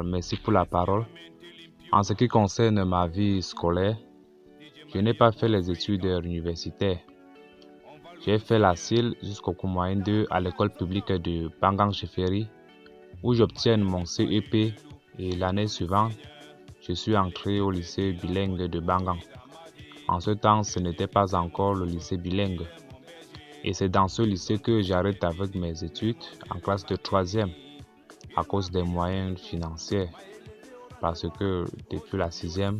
Merci pour la parole. En ce qui concerne ma vie scolaire, je n'ai pas fait les études universitaires. J'ai fait la CIL jusqu'au cours moyen 2 à l'école publique de Bangang-Cheffery, où j'obtiens mon CEP et l'année suivante, je suis entré au lycée bilingue de Bangang. En ce temps, ce n'était pas encore le lycée bilingue. Et c'est dans ce lycée que j'arrête avec mes études en classe de 3e à cause des moyens financiers. Parce que depuis la 6e,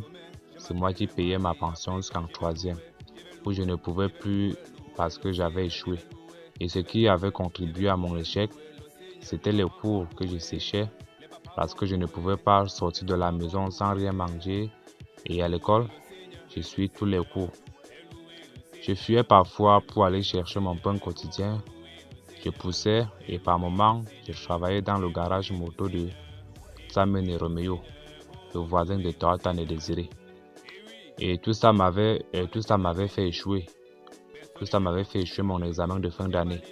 c'est moi qui payais ma pension jusqu'en 3e, où je ne pouvais plus parce que j'avais échoué. Et ce qui avait contribué à mon échec, c'était les cours que je séchais parce que je ne pouvais pas sortir de la maison sans rien manger. Et à l'école, je suis tous les cours. Je fuyais parfois pour aller chercher mon pain quotidien. Je poussais et par moments, je travaillais dans le garage moto de Samen et Romeo, le voisin de Toyota et Désiré. Et tout ça m'avait fait échouer. Tout ça m'avait fait échouer mon examen de fin d'année.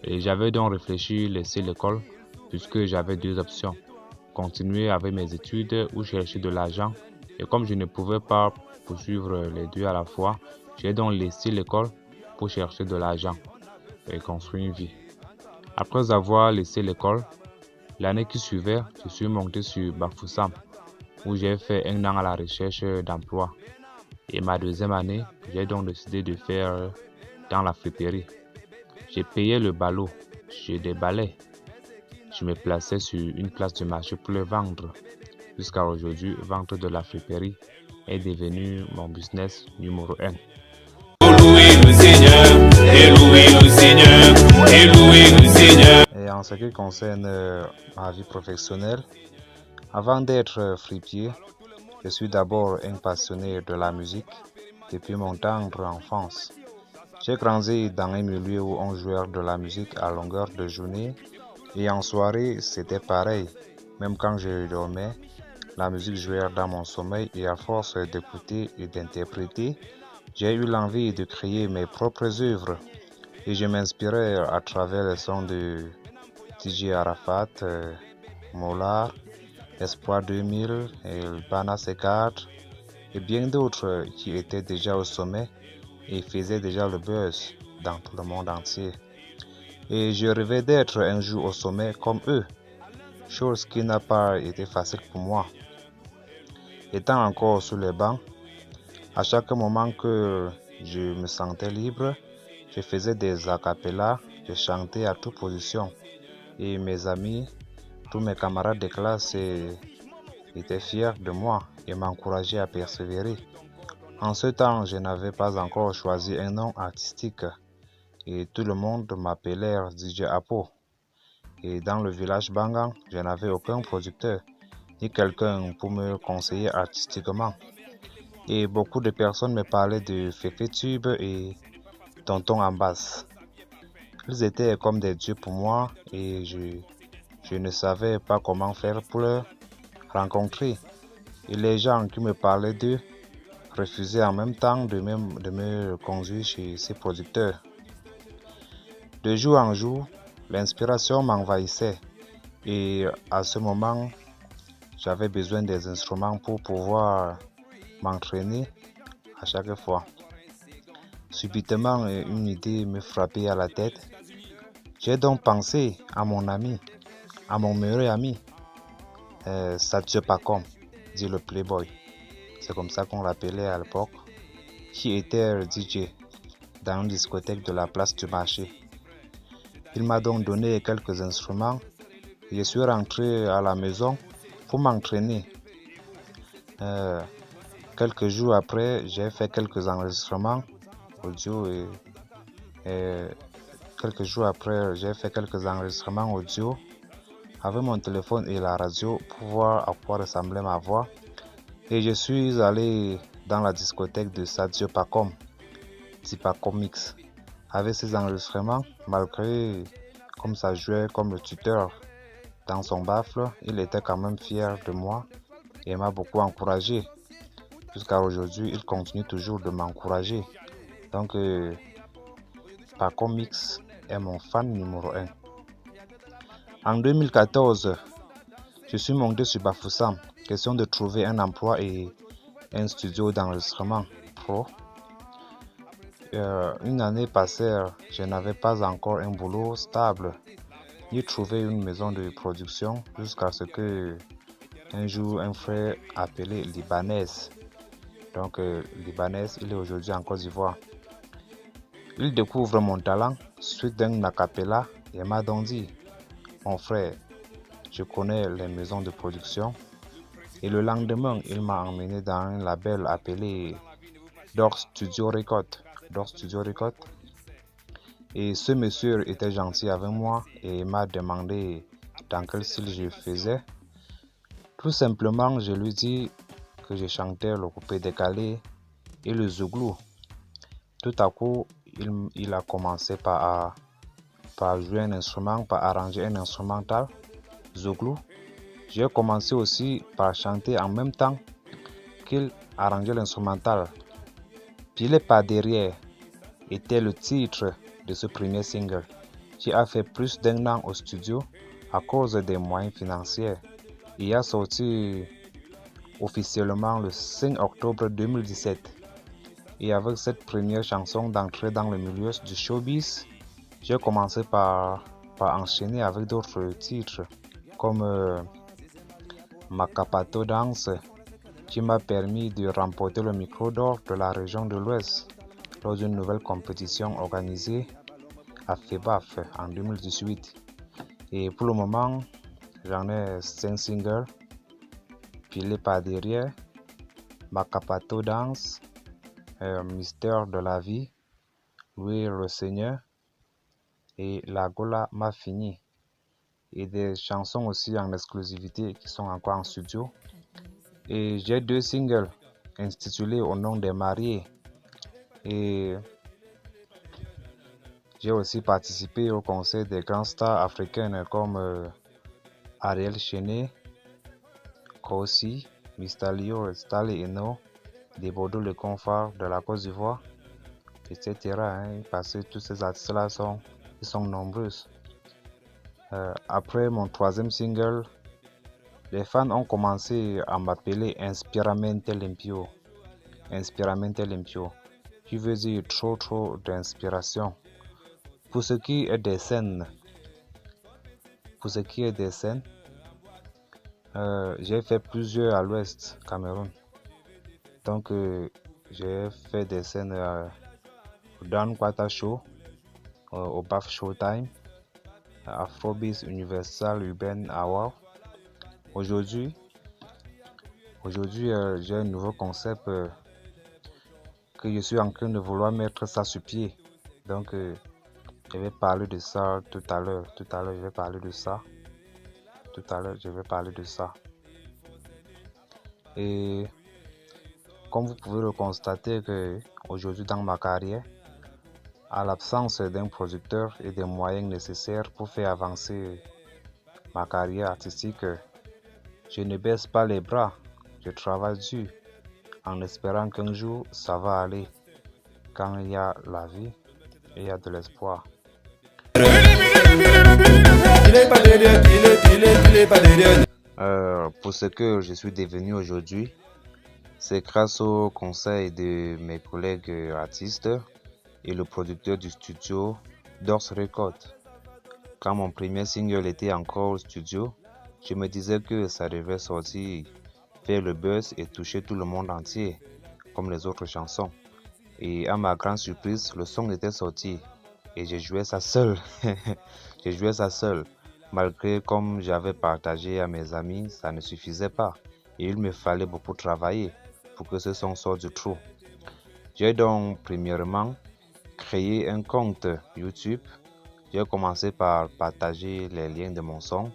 Et j'avais donc réfléchi laisser l'école puisque j'avais deux options. Continuer avec mes études ou chercher de l'argent. Et comme je ne pouvais pas poursuivre les deux à la fois, j'ai donc laissé l'école pour chercher de l'argent et construire une vie. Après avoir laissé l'école, l'année qui suivait, je suis monté sur Bafoussam, où j'ai fait un an à la recherche d'emploi. Et ma deuxième année, j'ai donc décidé de faire dans la friperie. J'ai payé le ballot, je déballais. Je me plaçais sur une place de marché pour le vendre. Jusqu'à aujourd'hui, vendre de la friperie est devenu mon business numéro 1. Louez le Seigneur, et louez le Seigneur, et louez le Seigneur. Et en ce qui concerne ma vie professionnelle, avant d'être fripier, je suis d'abord un passionné de la musique depuis mon tendre enfance. J'ai grandi dans un milieu où on jouait de la musique à longueur de journée et en soirée c'était pareil. Même quand je dormais, la musique jouait dans mon sommeil et à force d'écouter et d'interpréter, j'ai eu l'envie de créer mes propres œuvres et je m'inspirais à travers les sons de DJ Arafat, Mola, Espoir 2000, et Bana C4 et bien d'autres qui étaient déjà au sommet et faisaient déjà le buzz dans tout le monde entier. Et je rêvais d'être un jour au sommet comme eux, chose qui n'a pas été facile pour moi. Étant encore sur les bancs, à chaque moment que je me sentais libre, je faisais des acapellas, je chantais à toute position. Et mes amis, tous mes camarades de classe étaient fiers de moi et m'encourageaient à persévérer. En ce temps, je n'avais pas encore choisi un nom artistique et tout le monde m'appelait DJ Apo. Et dans le village Bangang, je n'avais aucun producteur ni quelqu'un pour me conseiller artistiquement. Et beaucoup de personnes me parlaient de Fefe Tube et Tonton Ambas. Ils étaient comme des dieux pour moi et je ne savais pas comment faire pour les rencontrer. Et les gens qui me parlaient d'eux refusaient en même temps de me conduire chez ces producteurs. De jour en jour, l'inspiration m'envahissait et à ce moment, j'avais besoin des instruments pour pouvoir m'entraîner à chaque fois. Subitement, une idée me frappait à la tête. J'ai donc pensé à mon ami, à mon meilleur ami, Sadio Pacom, dit le Playboy. C'est comme ça qu'on l'appelait à l'époque, qui était DJ dans une discothèque de la place du marché. Il m'a donc donné quelques instruments et je suis rentré à la maison pour m'entraîner. Quelques jours après, j'ai fait quelques enregistrements audio et quelques jours après, j'ai fait quelques enregistrements audio avec mon téléphone et la radio pour voir à quoi ressemblait ma voix. Et je suis allé dans la discothèque de Sadio Pacom, Tipacom Mix. Avec ces enregistrements, malgré comme ça jouait comme le tuteur dans son baffle, il était quand même fier de moi et m'a beaucoup encouragé. Jusqu'à aujourd'hui, il continue toujours de m'encourager. Donc, Pacom Mix est mon fan numéro 1. En 2014, Je suis monté sur Bafoussam, question de trouver un emploi et un studio d'enregistrement pro. Une année passée, je n'avais pas encore un boulot stable, ni trouvé une maison de production jusqu'à ce que un jour un frère appelé Libanais, donc Libanais, il est aujourd'hui en Côte d'Ivoire. Il découvre mon talent suite d'un acapella et m'a donc dit, mon frère, je connais les maisons de production. Et le lendemain, il m'a emmené dans un label appelé Dor Studio Record. Dor Studio Record. Et ce monsieur était gentil avec moi et m'a demandé dans quel style je faisais. Tout simplement, je lui dis que je chantais le coupé décalé et le zouglou. Tout à coup, il a commencé par jouer un instrument, par arranger un instrumental, zouglou. J'ai commencé aussi par chanter en même temps qu'il arrangeait l'instrumental. Pilé par derrière était le titre de ce premier single, qui a fait plus d'un an au studio à cause des moyens financiers. Il a sorti officiellement le 5 octobre 2017. Et avec cette première chanson d'entrée dans le milieu du showbiz, j'ai commencé par enchaîner avec d'autres titres comme Makapato Dance, qui m'a permis de remporter le micro d'or de la région de l'Ouest lors d'une nouvelle compétition organisée à FEBAF en 2018. Et pour le moment, j'en ai 5 singles, Pilé par derrière, Makapato Dance, Mystère de la vie, Louer le Seigneur et La Gola m'a fini. Et des chansons aussi en exclusivité qui sont encore en studio. Et j'ai 2 singles intitulés Au nom des mariés. Et j'ai aussi participé au concert des grands stars africaines comme Ariel Chené, Kosi, Mistalio, Stali Eno, des Bordeaux le Confort de la Côte d'Ivoire, etc. Parce que tous ces artistes-là sont nombreux. Après mon 3e single, les fans ont commencé à m'appeler Inspiramente Limpio. Inspiramente Limpio, qui veut dire trop d'inspiration. Pour ce qui est des scènes, j'ai fait plusieurs à l'ouest, Cameroun. Donc, j'ai fait des scènes au Dan Kwata Show, au BAF Showtime, à Afrobeats Universal Urban Hour. Aujourd'hui, j'ai un nouveau concept que je suis en train de vouloir mettre ça sur pied. Donc, je vais parler de ça tout à l'heure. Je vais parler de ça. Et comme vous pouvez le constater que aujourd'hui dans ma carrière, à l'absence d'un producteur et des moyens nécessaires pour faire avancer ma carrière artistique, je ne baisse pas les bras. Je travaille dur en espérant qu'un jour ça va aller. Quand il y a la vie et il y a de l'espoir. Pour ce que je suis devenu aujourd'hui, c'est grâce au conseil de mes collègues artistes et le producteur du studio Dors Record. Quand mon premier single était encore au studio, je me disais que ça devait sortir, faire le buzz et toucher tout le monde entier, comme les autres chansons. Et à ma grande surprise, le son était sorti et j'ai joué ça seul. Malgré comme j'avais partagé à mes amis, ça ne suffisait pas. Et il me fallait beaucoup travailler pour que ce son sorte du trou. J'ai donc premièrement créé un compte YouTube. J'ai commencé par partager les liens de mon son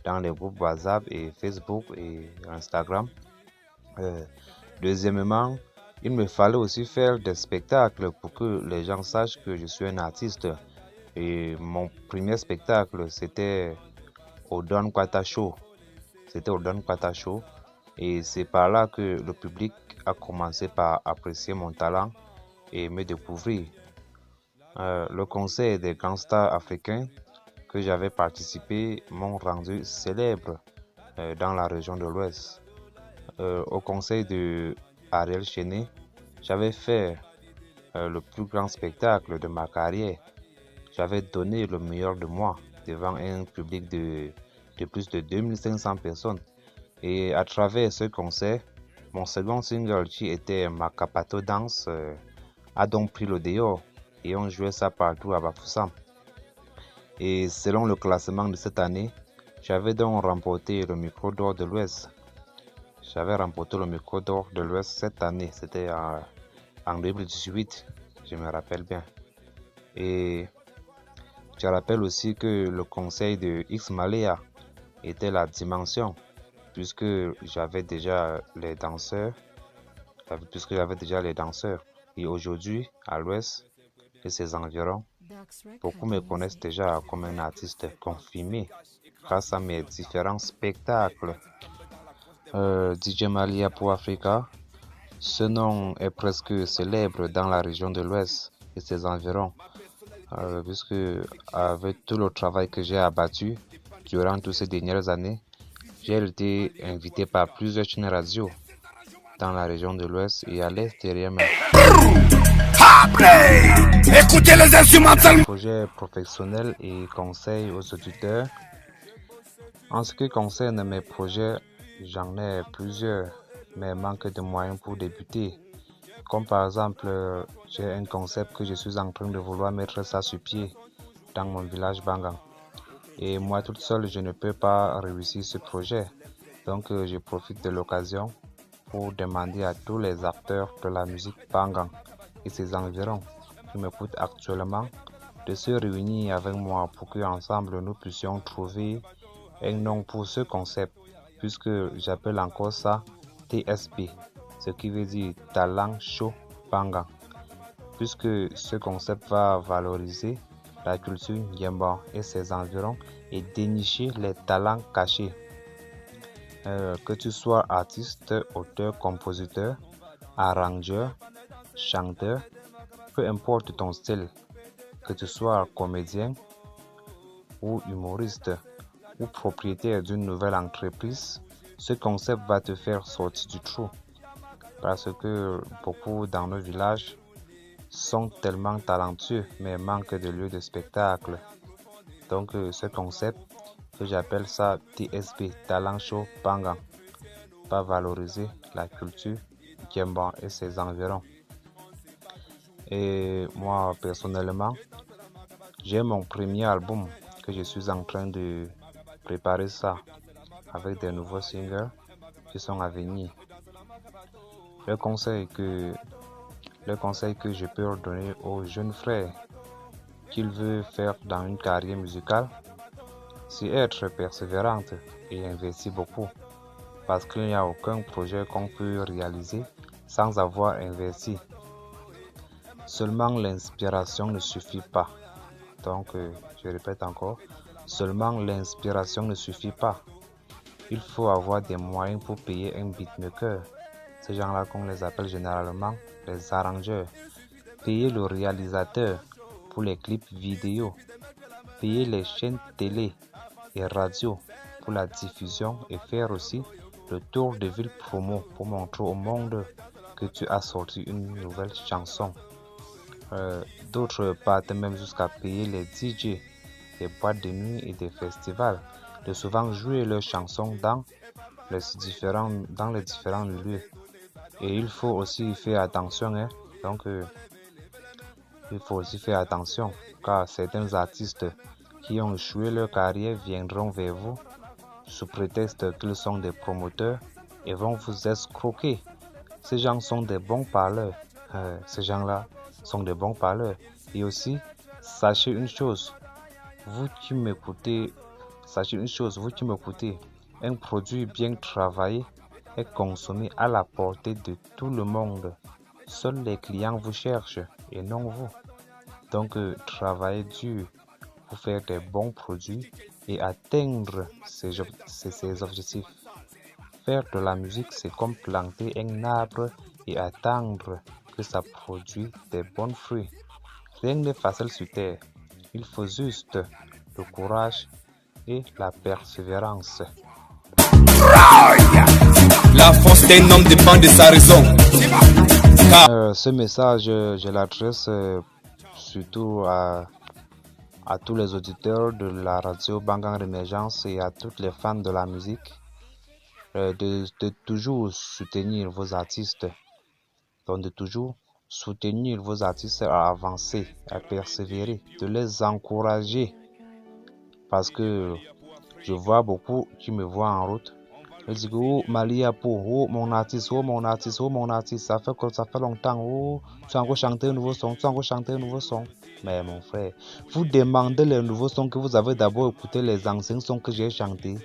dans les groupes WhatsApp et Facebook et Instagram. Deuxièmement, il me fallait aussi faire des spectacles pour que les gens sachent que je suis un artiste. Et mon premier spectacle, c'était au Don Kwata Show. Et c'est par là que le public a commencé par apprécier mon talent et me découvrir. Le concert des grands stars africains que j'avais participé m'ont rendu célèbre dans la région de l'Ouest. Au conseil de Ariel Chéné, j'avais fait le plus grand spectacle de ma carrière. J'avais donné le meilleur de moi devant un public de plus de 2500 personnes. Et à travers ce concert, mon second single qui était Makapato Dance a donc pris le dehors et on jouait ça partout à Bafoussam. Et selon le classement de cette année, j'avais donc remporté le micro d'or de l'Ouest. J'avais remporté le micro d'or de l'Ouest cette année, c'était en 2018, je me rappelle bien. Et je rappelle aussi que le conseil de X Malaya était la dimension, puisque j'avais déjà les danseurs. Et aujourd'hui, à l'Ouest et ses environs, beaucoup me connaissent déjà comme un artiste confirmé grâce à mes différents spectacles. DJ Malaya pour Africa, ce nom est presque célèbre dans la région de l'Ouest et ses environs, puisque avec tout le travail que j'ai abattu durant toutes ces dernières années, j'ai été invité par plusieurs chaînes radio dans la région de l'Ouest et à l'extérieur même. Écoutez les instrumentales. Projet professionnel et conseils aux auditeurs. En ce qui concerne mes projets, j'en ai plusieurs, mais manque de moyens pour débuter. Comme par exemple, j'ai un concept que je suis en train de vouloir mettre ça sur pied dans mon village Bangang. Et moi toute seule, je ne peux pas réussir ce projet. Donc je profite de l'occasion pour demander à tous les acteurs de la musique Bangang et ses environs qui m'écoutent actuellement de se réunir avec moi pour qu'ensemble nous puissions trouver un nom pour ce concept, puisque j'appelle encore ça TSP, ce qui veut dire Talent Show Bangang, puisque ce concept va valoriser la culture Yemba et ses environs et dénicher les talents cachés. Que tu sois artiste, auteur, compositeur, arrangeur, chanteur, peu importe ton style, que tu sois comédien ou humoriste ou propriétaire d'une nouvelle entreprise, ce concept va te faire sortir du trou. Parce que beaucoup dans nos villages sont tellement talentueux mais manquent de lieux de spectacle. Donc ce concept, que j'appelle ça TSP, Talent Show Bangang, va valoriser la culture Kiemba et ses environs. Et moi personnellement, j'ai mon premier album que je suis en train de préparer ça avec des nouveaux singles qui sont à venir. Le conseil que je peux donner aux jeunes frères qui veulent faire dans une carrière musicale, c'est être persévérante et investir beaucoup, parce qu'il n'y a aucun projet qu'on peut réaliser sans avoir investi. Seulement l'inspiration ne suffit pas. Donc, je répète encore, seulement l'inspiration ne suffit pas. Il faut avoir des moyens pour payer un beatmaker. Ces gens-là qu'on les appelle généralement les arrangeurs. Payer le réalisateur pour les clips vidéo. Payer les chaînes télé et radio pour la diffusion et faire aussi le tour de ville promo pour montrer au monde que tu as sorti une nouvelle chanson. D'autres partent même jusqu'à payer les DJ des boîtes de nuit et des festivals de souvent jouer leurs chansons dans les différents lieux. Et il faut aussi faire attention, Donc, il faut aussi faire attention, car certains artistes qui ont échoué leur carrière viendront vers vous sous prétexte qu'ils sont des promoteurs et vont vous escroquer. Ces gens sont des bons parleurs. Ces gens-là sont des bons parleurs. Et aussi, sachez une chose, vous qui m'écoutez, un produit bien travaillé est consommé à la portée de tout le monde. Seuls les clients vous cherchent et non vous. Donc, travaillez dur pour faire des bons produits et atteindre ces objectifs. Faire de la musique, c'est comme planter un arbre et attendre que ça produise des bons fruits. Rien n'est facile sur terre. Il faut juste le courage et la persévérance. La force d'un homme dépend de sa raison. Ce message, je l'adresse surtout à tous les auditeurs de la radio Bangang Émergence et à toutes les fans de la musique, de toujours soutenir vos artistes. Donc de toujours soutenir vos artistes à avancer, à persévérer, de les encourager. Parce que je vois beaucoup qui me voient en route. Ils disent, oh, Malia pour, oh, mon artiste, oh, mon artiste, oh, mon artiste, ça fait longtemps, oh, tu as encore chanté un nouveau son, tu as encore chanté un nouveau son. Mais mon frère, vous demandez les nouveaux sons que vous avez d'abord écouté les anciens sons que j'ai chantés.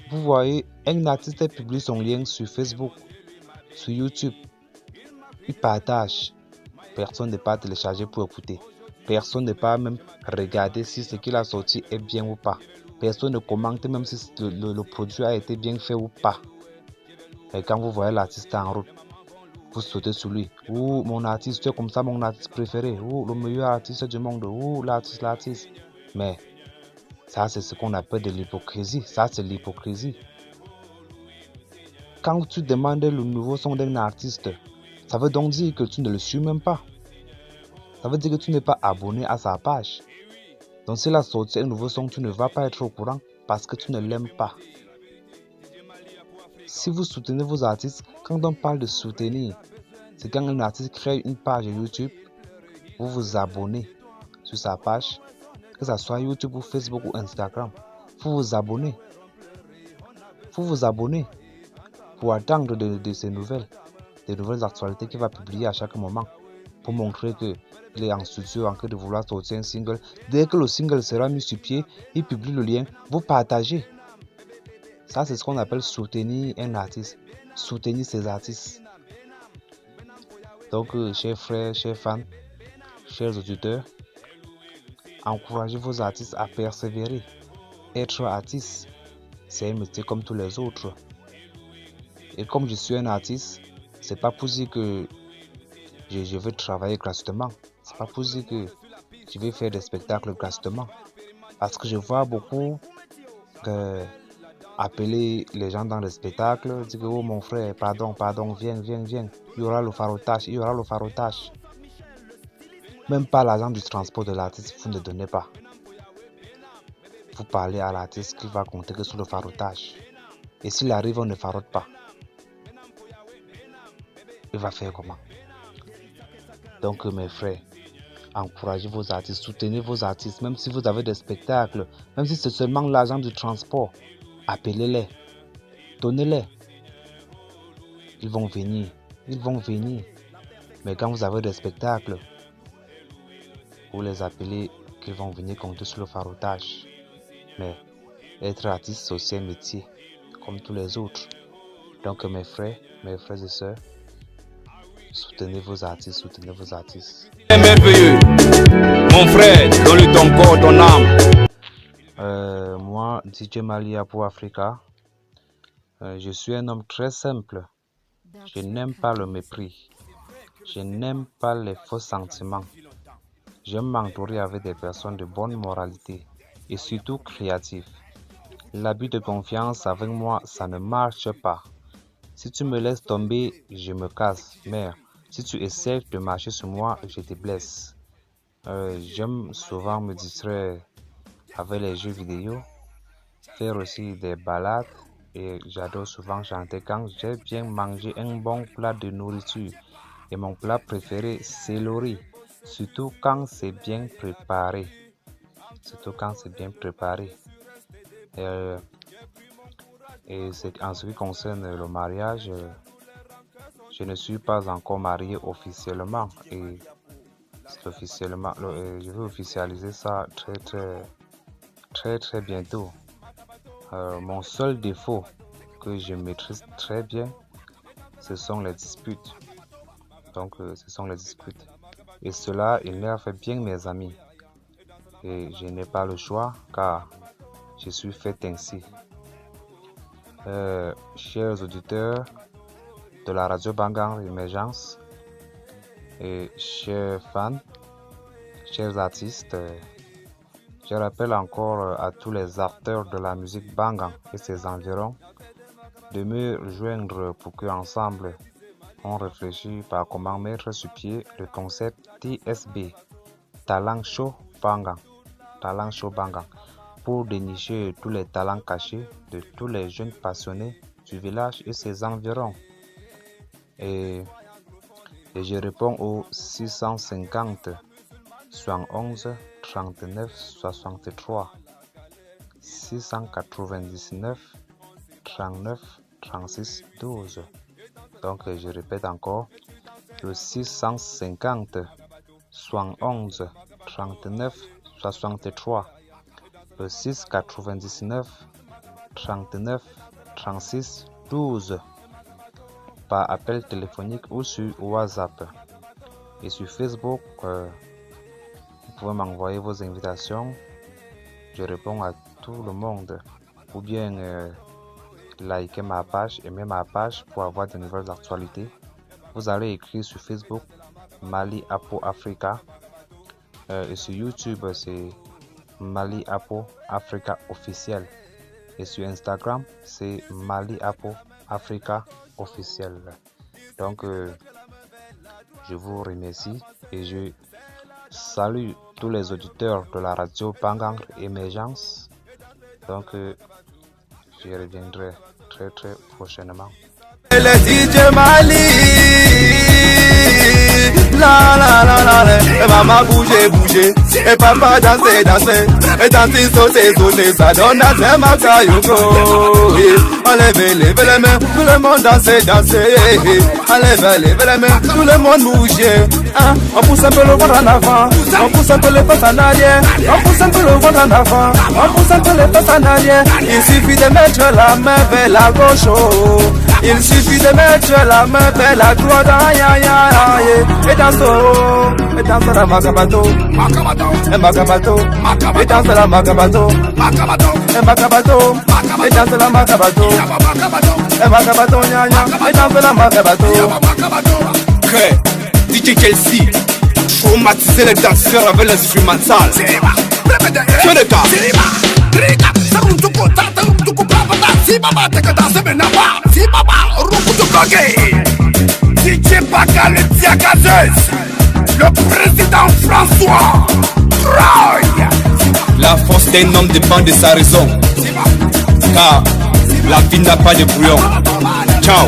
Vous voyez, un artiste publie son lien sur Facebook, sur YouTube. Il partage. Personne n'est pas téléchargé pour écouter. Personne n'est pas même regarder si ce qu'il a sorti est bien ou pas. Personne ne commente même si le produit a été bien fait ou pas. Et quand vous voyez l'artiste en route, vous sautez sur lui. Ouh, mon artiste, tu es comme ça, mon artiste préféré. Ouh, le meilleur artiste du monde. Ouh, l'artiste. Mais ça, c'est ce qu'on appelle de l'hypocrisie. Ça, c'est l'hypocrisie. Quand tu demandes le nouveau son d'un artiste, ça veut donc dire que tu ne le suis même pas. Ça veut dire que tu n'es pas abonné à sa page. Donc s'il a sorti un nouveau son, tu ne vas pas être au courant parce que tu ne l'aimes pas. Si vous soutenez vos artistes, quand on parle de soutenir, c'est quand un artiste crée une page YouTube, vous vous abonnez sur sa page, que ce soit YouTube ou Facebook ou Instagram. Vous vous abonnez. Vous vous abonnez pour attendre de ces nouvelles, des nouvelles actualités qu'il va publier à chaque moment, pour montrer qu'il est en studio en train de vouloir sortir un single. Dès que le single sera mis sur pied, il publie le lien, vous partagez. Ça, c'est ce qu'on appelle soutenir un artiste, soutenir ses artistes. Donc, chers frères, chers fans, chers auditeurs, encouragez vos artistes à persévérer. Être artiste, c'est un métier comme tous les autres. Et comme je suis un artiste, c'est pas pour dire que je veux travailler gratuitement. C'est pas pour dire que je vais faire des spectacles gratuitement. Parce que je vois beaucoup appeler les gens dans le spectacle, dire que oh mon frère, pardon, viens. Il y aura le farotage. Même pas l'argent du transport de l'artiste, vous ne donnez pas. Vous parlez à l'artiste qui va compter que sur le farotage. Et s'il arrive, on ne farote pas. Il va faire comment? Donc mes frères, encouragez vos artistes, soutenez vos artistes, même si vous avez des spectacles, même si c'est seulement l'argent du transport, appelez-les, donnez-les. Ils vont venir. Mais quand vous avez des spectacles, vous les appelez qu'ils vont venir compter sur le farotage. Mais être artiste, c'est aussi un métier, comme tous les autres. Donc mes frères et sœurs, soutenez vos artistes. C'est merveilleux. Mon frère, donne-lui ton corps, ton âme. Moi, DJ Malia pour Africa, je suis un homme très simple. Je n'aime pas le mépris. Je n'aime pas les faux sentiments. J'aime m'entourer avec des personnes de bonne moralité et surtout créatives. L'abus de confiance avec moi, ça ne marche pas. Si tu me laisses tomber, je me casse. Mais si tu essaies de marcher sur moi, je te blesse. J'aime souvent me distraire avec les jeux vidéo, faire aussi des balades et j'adore souvent chanter quand j'ai bien mangé un bon plat de nourriture. Et mon plat préféré, c'est le riz, surtout quand c'est bien préparé. Et en ce qui concerne le mariage, je ne suis pas encore marié officiellement et je vais officialiser ça très bientôt. Mon seul défaut que je maîtrise très bien, ce sont les disputes. Et cela énerve bien mes amis. Et je n'ai pas le choix car je suis fait ainsi. Chers auditeurs de la radio Bangang Émergence et chers fans, chers artistes, Je rappelle encore à tous les acteurs de la musique Bangang et ses environs de me rejoindre pour qu'ensemble on réfléchisse par comment mettre sur pied le concept TSB, Talent Show Bangang, pour dénicher tous les talents cachés de tous les jeunes passionnés du village et ses environs. Et je réponds au 650 71 39 63 699 39 36 12. Donc je répète encore le 650 71 39 63 le 699 39 36 12 par appel téléphonique ou sur WhatsApp. Et sur Facebook, vous pouvez m'envoyer vos invitations. Je réponds à tout le monde. Ou bien liker ma page, aimer ma page pour avoir de nouvelles actualités. Vous allez écrire sur Facebook Mali Apo Africa. Et sur YouTube, c'est Mali Apo Africa officiel. Et sur Instagram, c'est Mali Apo Africa officiel. Donc, je vous remercie et je salue tous les auditeurs de la radio Bangang Émergence. Donc, je reviendrai très prochainement. Le DJ Mali, la la la la la, et maman bouger, et papa danser, et danser sauter, ça donne à ses macayoko. Enlevez les mains, tout le monde danser, enlevez les mains, tout le monde bouger. On pousse un peu le ventre en avant, on pousse un peu les fesses en arrière, on pousse un peu le ventre en avant, on pousse un peu les fesses en arrière. Il suffit de mettre la main vers la gauche. Il suffit de mettre la main vers la droite, et danse la magabato, et magabato, et danse la magabato, et magabato, et danse la magabato, et magabato, et danse la magabato. DJ Chelsea, traumatiser les danseurs avec l'instrumental. Que le gars. DJ Baka le diagazeuse, le président François Troy. La force d'un homme dépend de sa raison, car la vie n'a pas de brouillon. Ciao.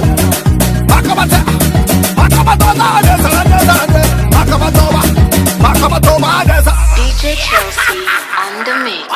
DJ Chelsea on the mix.